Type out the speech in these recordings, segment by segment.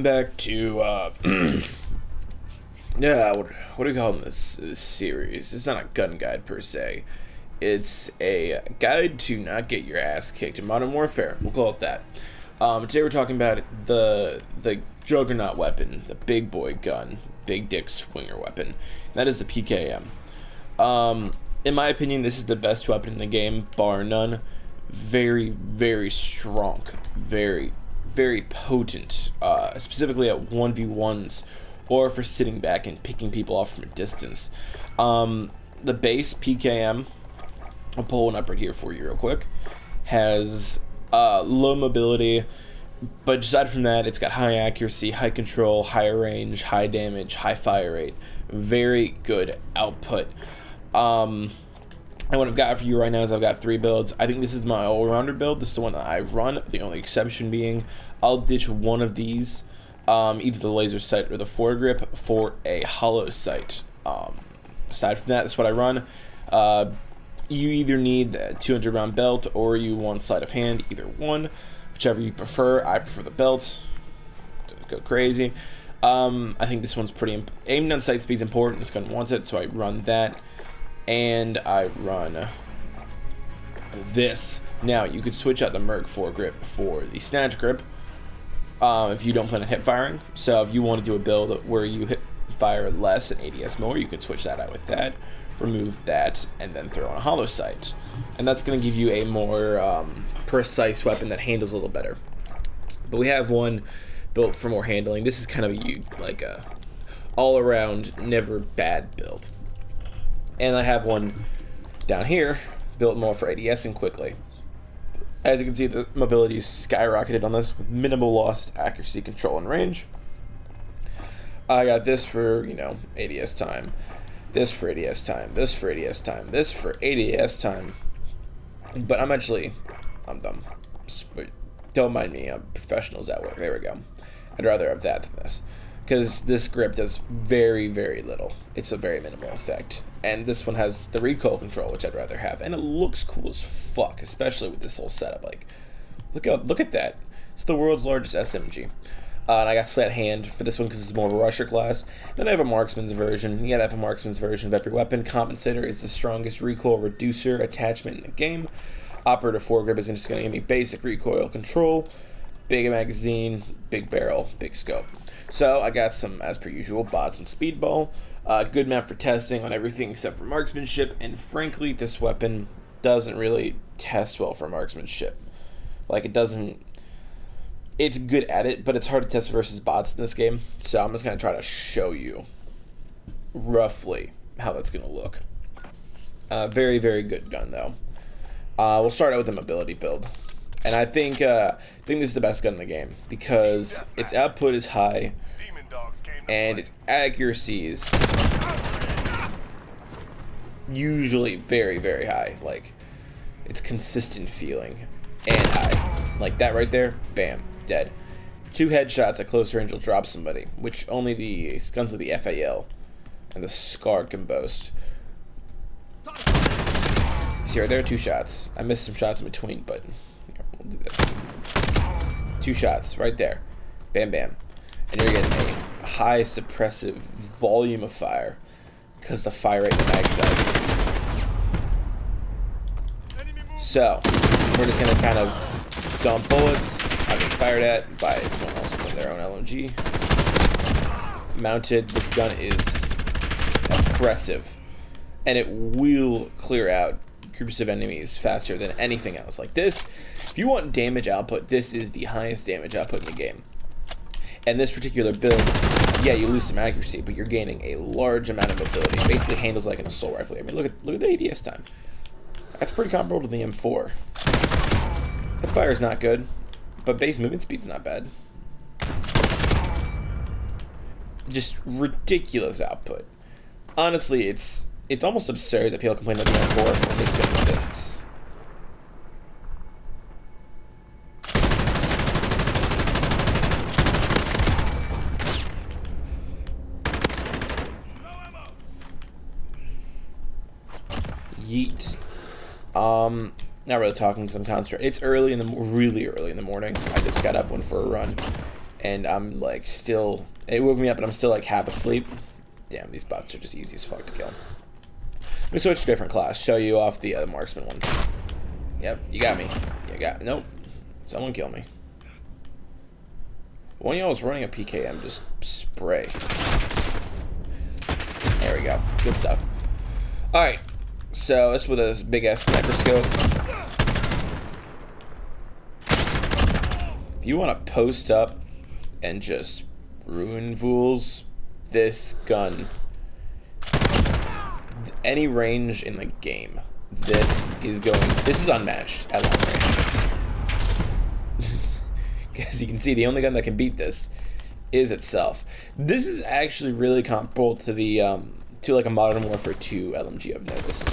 Back to yeah, what do you call this series? It's not a gun guide per se. It's a guide to not get your ass kicked in Modern Warfare. We'll call it that. Today we're talking about the juggernaut weapon, the big boy gun, big dick swinger weapon. That is the PKM. In my opinion, this is the best weapon in the game, bar none. Very, very strong, very, very potent, specifically at 1v1s or for sitting back and picking people off from a distance. The base PKM, I'll pull one up right here for you real quick, has low mobility, but aside from that, it's got high accuracy, high control, high range, high damage, high fire rate, very good output. And what I've got for you right now is I've got 3 builds. I think this is my all-rounder build. This is the one that I've run. The only exception being I'll ditch one of these, either the laser sight or the foregrip, for a hollow sight. Aside from that, that's what I run. You either need a 200 round belt or you want sleight of hand, either one, whichever you prefer. I prefer the belt. Don't go crazy. I think this one's pretty aiming down sight speed is important. This gun wants it, so I run that. And I run this. Now you could switch out the Merc foregrip for the snatch grip if you don't plan on hip firing. So if you want to do a build where you hip fire less and ADS more, you could switch that out with that, remove that, and then throw on a hollow sight. And that's going to give you a more precise weapon that handles a little better. But we have one built for more handling. This is kind of a all-around, never bad build. And I have one down here built more for ADSing quickly. As you can see, the mobility is skyrocketed on this with minimal lost accuracy, control, and range. I got this for, ADS time, this for ADS time, this for ADS time, this for ADS time. But I'm dumb. Don't mind me, I'm professionals at work. There we go. I'd rather have that than this, because this grip does very, very little. It's a very minimal effect. And this one has the recoil control, which I'd rather have. And it looks cool as fuck, especially with this whole setup. Like, look at that. It's the world's largest SMG. And I got sleight hand for this one because it's more of a rusher class. Then I have a marksman's version. You gotta have a marksman's version of every weapon. Compensator is the strongest recoil reducer attachment in the game. Operative foregrip is just gonna give me basic recoil control. Big magazine, big barrel, big scope. So I got some, as per usual, bots and speedball. Good map for testing on everything except for marksmanship, and frankly, this weapon doesn't really test well for marksmanship. Like, it's good at it, but it's hard to test versus bots in this game, so I'm just going to try to show you roughly how that's going to look. Very, very good gun, though. We'll start out with the mobility build. And I think this is the best gun in the game because its output is high and its accuracy is usually very, very high. Like, it's consistent feeling and high. Like that right there, bam, dead. 2 headshots at close range will drop somebody, which only the guns of the FAL and the SCAR can boast. See right there, 2 shots. I missed some shots in between, but we'll do this. 2 shots right there. Bam, bam. And you're getting a high suppressive volume of fire because the fire rate and the mag size. So, we're just going to kind of dump bullets. I'm being fired at by someone else with their own LMG. Mounted. This gun is aggressive. And it will clear out groups of enemies faster than anything else. Like this, if you want damage output, this is the highest damage output in the game. And this particular build, yeah, you lose some accuracy, but you're gaining a large amount of mobility. It basically handles like an assault rifle. I mean, look at the ADS time. That's pretty comparable to the M4. The fire's not good, but base movement speed's not bad. Just ridiculous output. Honestly, it's almost absurd that people complain about the M4 when this gun exists. Yeet. Not really talking because I'm concentrated. It's really early in the morning. I just got up, went for a run, and I'm like still. It woke me up, and I'm still like half asleep. Damn, these bots are just easy as fuck to kill. Let me switch to a different class. Show you off the other marksman one. Yep, you got me. You got nope. Someone kill me. One of y'all was running a PKM. Just spray. There we go. Good stuff. All right. So this with a big ass sniper scope. If you want to post up and just ruin fools, this gun, any range in the game, this is unmatched at long range. As you can see, the only gun that can beat this is itself. This is actually really comparable to the to like a Modern Warfare 2 LMG I've noticed.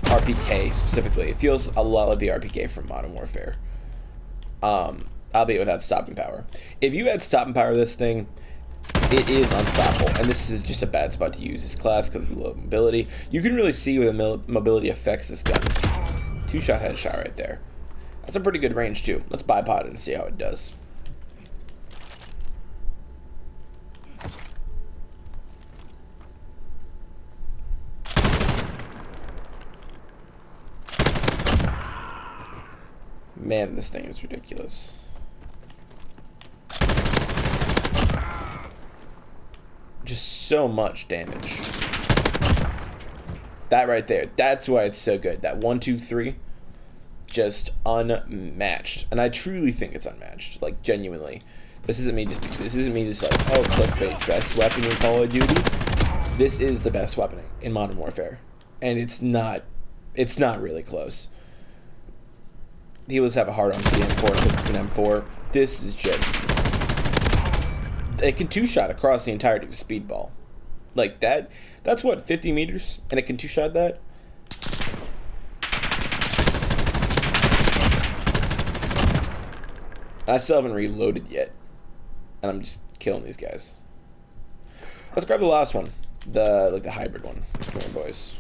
RPK specifically. It feels a lot like the RPK from Modern Warfare. Albeit without stopping power. If you had stopping power this thing, it is unstoppable. And this is just a bad spot to use this class because of the low mobility. You can really see where the mobility affects this gun. 2-shot headshot right there. That's a pretty good range too. Let's bipod it and see how it does. Man, this thing is ridiculous. Just so much damage. That right there, that's why it's so good. That 1, 2, 3, just unmatched. And I truly think it's unmatched. Like, genuinely. This isn't me just like, oh, clickbait, best weapon in Call of Duty. This is the best weapon in Modern Warfare. And it's not really close. People just have a hard on the M4 because it's an M4. This is just... It can 2-shot across the entirety of a speedball. Like that. That's what, 50 meters? And it can 2-shot that? I still haven't reloaded yet. And I'm just killing these guys. Let's grab the last one. The hybrid one. Come here, boys.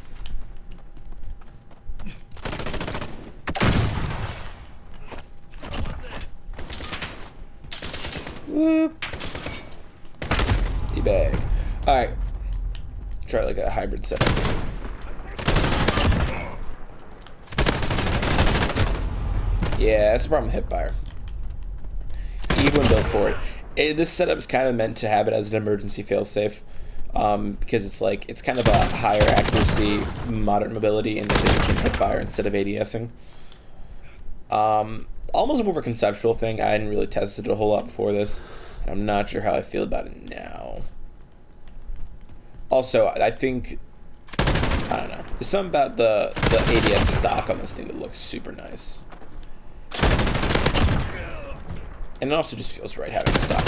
Whoop. Bag. Alright. Try like a hybrid setup. Yeah, that's the problem with hipfire. Even built for it. This setup is kind of meant to have it as an emergency failsafe. Because it's like, it's kind of a higher accuracy, moderate mobility, and then you can hipfire instead of ADSing. Almost more of a conceptual thing. I hadn't really tested it a whole lot before this. And I'm not sure how I feel about it now. Also, I think, I don't know. There's something about the ADS stock on this thing that looks super nice. And it also just feels right having the stock on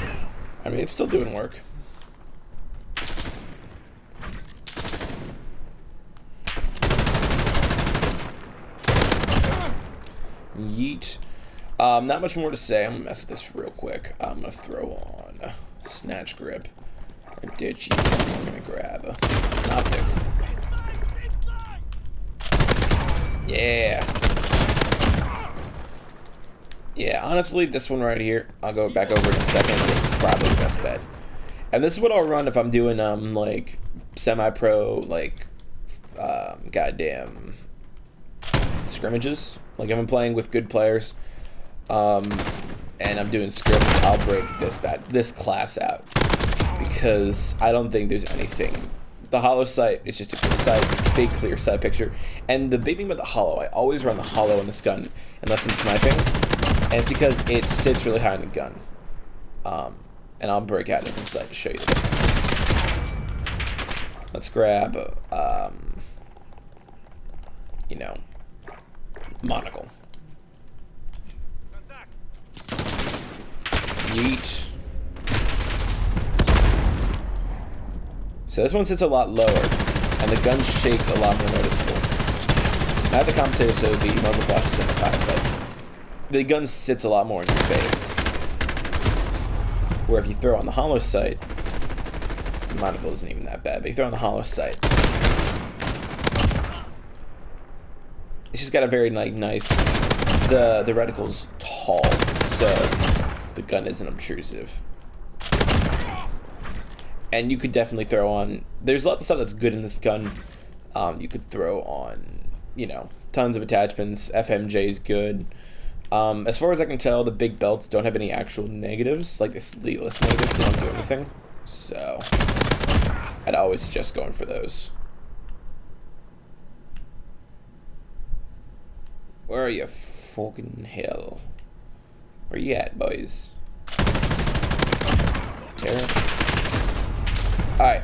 it. I mean, it's still doing work. Yeet. Not much more to say. I'm gonna mess with this real quick. I'm gonna throw on snatch grip or ditchy. I'm gonna grab an optic. Yeah. Yeah, honestly, this one right here, I'll go back over in a second. This is probably the best bet. And this is what I'll run if I'm doing like semi-pro, like goddamn scrimmages. Like if I'm playing with good players. And I'm doing scripts, I'll break this class out because I don't think there's anything. The hollow sight is just a big clear side picture, and the big thing about the hollow, I always run the hollow in this gun unless I'm sniping, and it's because it sits really high in the gun. And I'll break out a different sight to show you the difference. Let's grab, you know, monocle. Yeet. So this one sits a lot lower, and the gun shakes a lot more noticeable. I have the compensator so the muzzle flash isn't as high, but the gun sits a lot more in your face. Where if you throw on the hollow sight, the monocle isn't even that bad, but you throw on the hollow sight, it's just got a very nice the reticle's tall, so the gun isn't obtrusive. And you could definitely throw on... There's lots of stuff that's good in this gun. You could throw on, you know, tons of attachments. FMJ is good. As far as I can tell, the big belts don't have any actual negatives. Like the sleeveless negatives, they don't do anything. So, I'd always suggest going for those. Where are you? Fucking hell. Where you at, boys? There. Alright.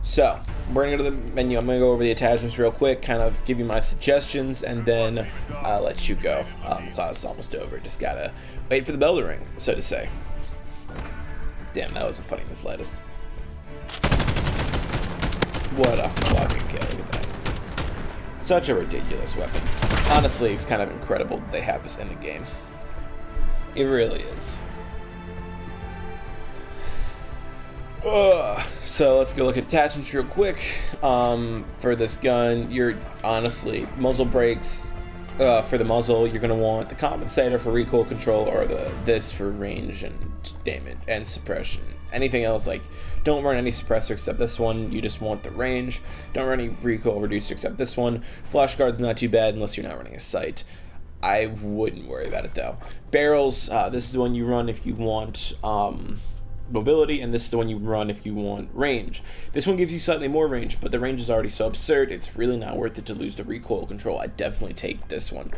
So, we're going to go to the menu. I'm going to go over the attachments real quick, kind of give you my suggestions, and then let you go. Class is almost over. Just gotta wait for the bell to ring, so to say. Damn, that wasn't funny in the slightest. What a fucking kill. Look at that. Such a ridiculous weapon. Honestly, it's kind of incredible that they have this in the game. It really is. So let's go look at attachments real quick. For this gun, you're honestly muzzle brakes. For the muzzle, you're gonna want the compensator for recoil control, or this for range and damage and suppression. Anything else, like, don't run any suppressor except this one. You just want the range. Don't run any recoil reducer except this one. Flash guard's not too bad unless you're not running a sight. I wouldn't worry about it though. Barrels, this is the one you run if you want mobility, and this is the one you run if you want range. This one gives you slightly more range, but the range is already so absurd, it's really not worth it to lose the recoil control. I'd definitely take this one.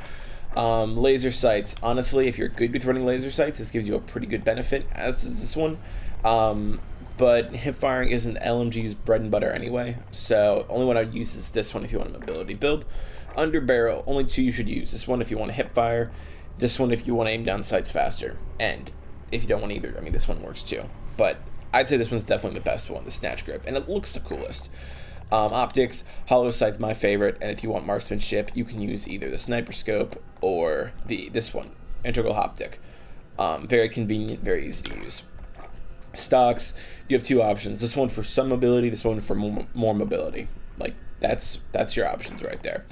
Laser sights. Honestly, if you're good with running laser sights, this gives you a pretty good benefit, as does this one. But hip firing isn't LMG's bread and butter anyway, so only one I'd use is this one if you want a mobility build. Under barrel, only two you should use. This one if you want to hip fire, this one if you want to aim down sights faster, and if you don't want either, I mean, this one works too. But I'd say this one's definitely the best one, the snatch grip, and it looks the coolest. Optics, hollow sight's my favorite, and if you want marksmanship, you can use either the sniper scope or this one, integral optic. Very convenient, very easy to use. Stocks, you have two options. This one for some mobility, this one for more mobility. Like, that's your options right there.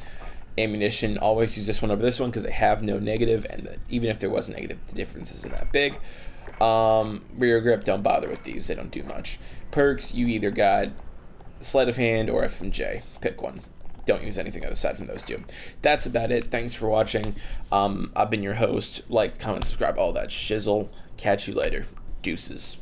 Ammunition, always use this one over this one because they have no negative, and even if there was a negative, the difference isn't that big. Rear grip, don't bother with these, they don't do much. Perks, you either got sleight of hand or FMJ. Pick one. Don't use anything aside from those two. That's about it. Thanks for watching. I've been your host. Like, comment, subscribe, all that shizzle. Catch you later. Deuces.